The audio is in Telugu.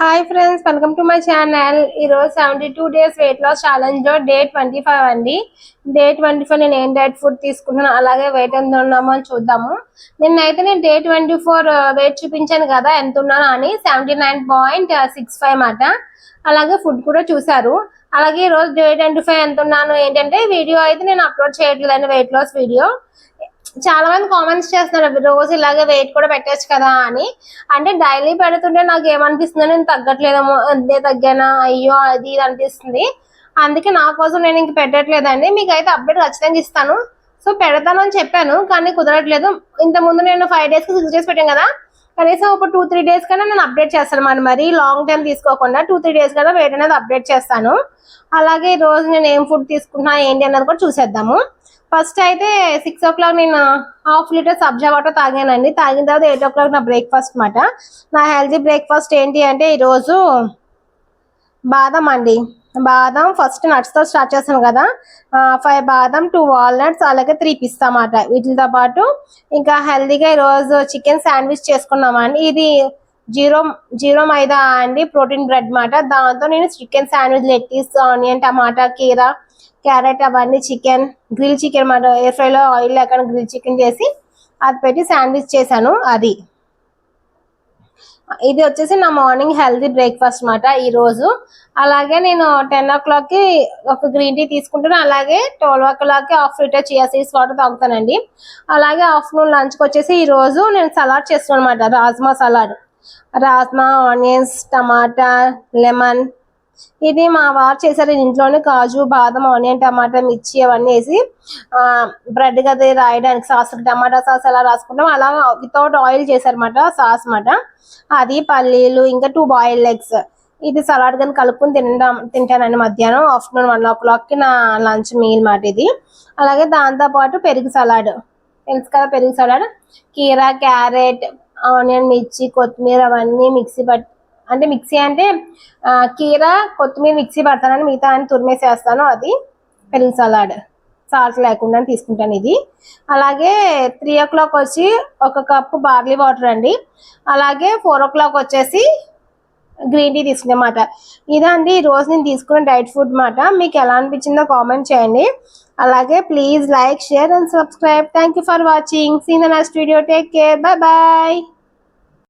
Hi friends, welcome to my channel. ఈరోజు 72 డేస్ వెయిట్ లాస్ ఛాలెంజ్ లో డే 25 అండి. డే 25 నేను ఏం డైట్ ఫుడ్ తీసుకున్నాను, అలాగే వెయిట్ ఎంత ఉన్నామో అని చూద్దాము. నేను డే 24 వెయిట్ చూపించాను కదా ఎంత ఉన్నాను అని, 79.65 మాట. అలాగే ఫుడ్ కూడా చూసారు. అలాగే ఈరోజు డే 25 ఎంత ఉన్నాను ఏంటంటే వీడియో అయితే నేను అప్లోడ్ చేయట్లేదండి, వెయిట్ లాస్ వీడియో. చాలా మంది కామెంట్స్ చేస్తున్నారు రోజు ఇలాగే వెయిట్ కూడా పెట్టచ్చు కదా అని. అంటే డైలీ పెడుతుంటే నాకు ఏమనిపిస్తుంది, నేను తగ్గట్లేదేమో, అంతే తగ్గానా, అయ్యో అది ఇది అనిపిస్తుంది. అందుకే నా కోసం నేను ఇంక పెట్టట్లేదండి. మీకు అయితే అప్డేట్ ఖచ్చితంగా ఇస్తాను. సో పెడతానని చెప్పాను కానీ కుదరట్లేదు. ఇంతకుముందు నేను 5 days కి 6 days పెట్టాను కదా, కనీసం ఒక 2-3 days కన్నా నేను అప్డేట్ చేస్తాను అన్నమాట. మరి లాంగ్ టైం తీసుకోకుండా 2-3 days కన్నా వెయిట్ అనేది అప్డేట్ చేస్తాను. అలాగే ఈ రోజు నేను ఏం ఫుడ్ తీసుకుంటున్నా ఏంటి అన్నది కూడా చూసేద్దాము. ఫస్ట్ అయితే 6 o'clock నేను ½ లీటర్ సబ్జా వాటర్ తాగానండి. తాగిన తర్వాత 8 o'clock నా బ్రేక్ఫాస్ట్ మాట. నా హెల్తీ బ్రేక్ఫాస్ట్ ఏంటి అంటే ఈరోజు బాదం అండి. బాదం ఫస్ట్ నట్స్ తో స్టార్ట్ చేస్తాను కదా, 5 బాదం, 2 వాల్నట్స్, అలాగే 3 పిస్తా మాట. వీటితో పాటు ఇంకా హెల్తీగా ఈరోజు చికెన్ శాండ్విచ్ చేసుకున్నామండి. ఇది జీరో మైదా అండి, ప్రోటీన్ బ్రెడ్ మాట. దాంతో నేను చికెన్ శాండ్విచ్, లెట్టిస్, ఆనియన్, టమాటా, కీరా, క్యారెట్ అవన్నీ చికెన్, గ్రిల్ చికెన్ మాట. ఎయిర్ ఫ్రైలో ఆయిల్ లేకుండా గ్రిల్ చికెన్ చేసి అది పెట్టి శాండ్విచ్ చేశాను. ఇది వచ్చేసి నా మార్నింగ్ హెల్తీ బ్రేక్ఫాస్ట్ మాట ఈరోజు. అలాగే నేను 10 o'clock కి ఒక గ్రీన్ టీ తీసుకుంటాను. అలాగే 12 o'clock కి ½ లీటర్ చియా సీడ్స్ వాటర్ తాగుతానండి. అలాగే ఆఫ్టర్నూన్ లంచ్కి వచ్చేసి ఈరోజు నేను సలాడ్ చేస్తున్నాను అనమాట. రాజ్మా సలాడ్, రాజ్మా, ఆనియన్స్, టమాటా, లెమన్. ఇది మా వారు చేశారు ఇంట్లోనే. కాజు, బాదం, ఆనియన్, టమాటా, మిర్చి అవన్నీ వేసి బ్రెడ్ గది రాయడానికి సాస్, టమాటా సాస్ ఎలా రాసుకుంటాం అలా వితౌట్ ఆయిల్ చేశారన్నమాట సాస్ మాట. అది పల్లీలు, ఇంకా 2 బాయిల్డ్ ఎగ్స్. ఇది సలాడ్ కానీ కలుపుకుని తింటానండి మధ్యాహ్నం. ఆఫ్టర్నూన్ 1 o'clock కి నా లంచ్ మీల్ మాట ఇది. అలాగే దాంతోపాటు పెరుగు సలాడ్, తెలుసు కదా పెరుగు సలాడ్. కీరా, క్యారెట్, ఆనియన్, మిర్చి, కొత్తిమీర అవన్నీ మిక్సీ అంటే కీరా, కొత్తిమీర మిక్సీ పడతానని, మిగతా అని తురిమేసేస్తాను. అది పెరుగు సలాడ్, సాల్ట్ లేకుండా తీసుకుంటాను ఇది. అలాగే 3 o'clock వచ్చి 1 కప్పు బార్లీ వాటర్ అండి. అలాగే 4 o'clock వచ్చేసి గ్రీన్ టీ తీసుకున్నమాట. ఇదండి ఈరోజు నేను తీసుకున్న డైట్ ఫుడ్ మాట. మీకు ఎలా అనిపించిందో కామెంట్ చేయండి. అలాగే please like, share and subscribe. Thank you for watching. See in the next video. Take care. Bye bye.